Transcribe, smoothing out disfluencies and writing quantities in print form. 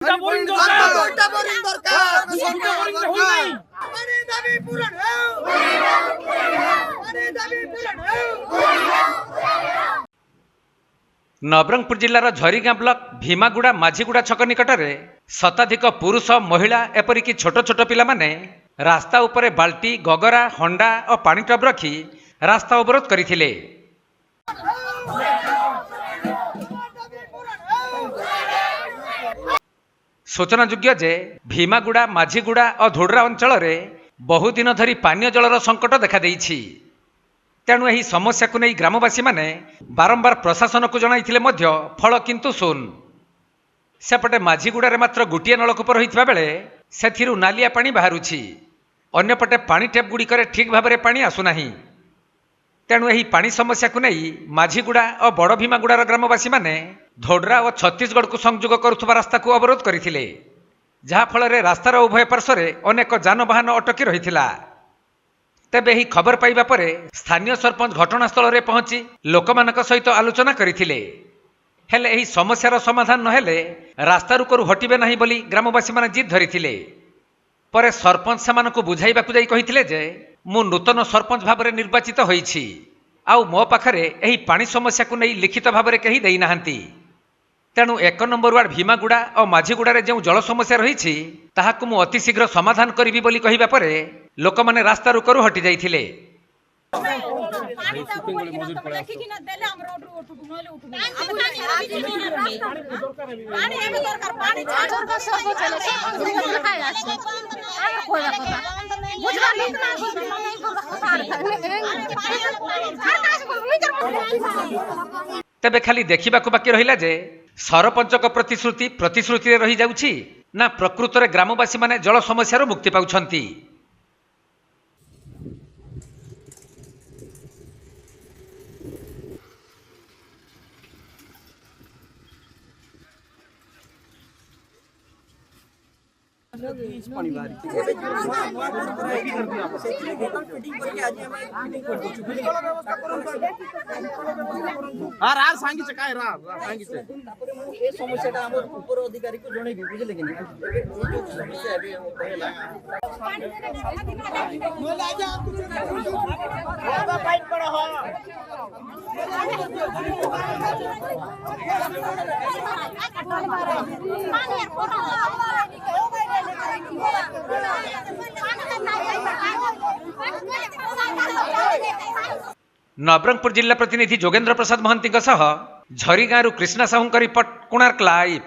Boring Nabarangpur जिलार झरीगाँ block भीमागुड़ा Majhiguda छक निकट में शताधिक पुरुष महिला एपरिक छोट छोट पिला माने रास्ता उपरे बाल्टी गगरा हंडा और पानी टब रखी रास्ता अवरोध करथिले। सूचनायोग्य जे भीमागुड़ा माझीगुड़ा और धोडरा अंचल में बहुदिन धरी पानीय जलर संकट देखा देइछि। तेणु यही समस्या को नहीं ग्रामवासी माने बारंबार प्रशासन को जणाइथिले मध्य फल किंतु शून। सेपटे माझीगुड़ा मात्र गोटे नलकूप रही बेले से नालिया पानी बाहरुछि, अन्यपटे पानी टेप गुड़िकर ठीक भाव में पानी आसुनाही। तेणु यही पानी समस्या को नहीं माझीगुड़ा और बड़ भीमागुड़ार ग्रामवासी माने धोडरा और छत्तीसगढ़ को संयोग करुवा रास्ता को अवरोध करथिले, जहा फल रास्तार उभय पार्श्व अनेक जानवाहन अटकी रहिथिला। तेबे ही खबर पाइबा परे स्थानीय सरपंच घटनास्थल में पहुंची लोकमानक सहित आलोचना करथिले। हेले एही समस्यार समाधान नहेले रास्तारूकरू हटिबे नाही बोली ग्रामवासी माने जिद धरिथिले। परे सरपंच सेमानकु बुझाइबाकु जाई कहिथिले जे मु नूतन सरपंच भाव में निर्वाचित होईछि, आउ मो पाखरे एही पानी समस्या को नहीं लिखित भाव में कही देई नाहंती। तेणु 1 नंबर वार्ड भीमागुड़ा और माझीगुड़ा जो जल समस्या रही ताहाकु मु अति शीघ्र समाधान करिबी बोली कहिबा परे लोकमाने रास्ता रुकरू हटि जाइथिले। तेबे खाली देखा बाकी रहिला जे सरपंच प्रतिश्रुति रही जाउछि ना प्रकृत में ग्रामवासी माने जल समस्या मुक्ति पाउछंती। समस्या ऊपर अधिकारी को जन बुझे कि नवरंगपुर जिला प्रतिनिधि जोगेंद्र प्रसाद महंती झरीगाँ कृष्णा साहू रिपोर्ट कोणार्क लाइव।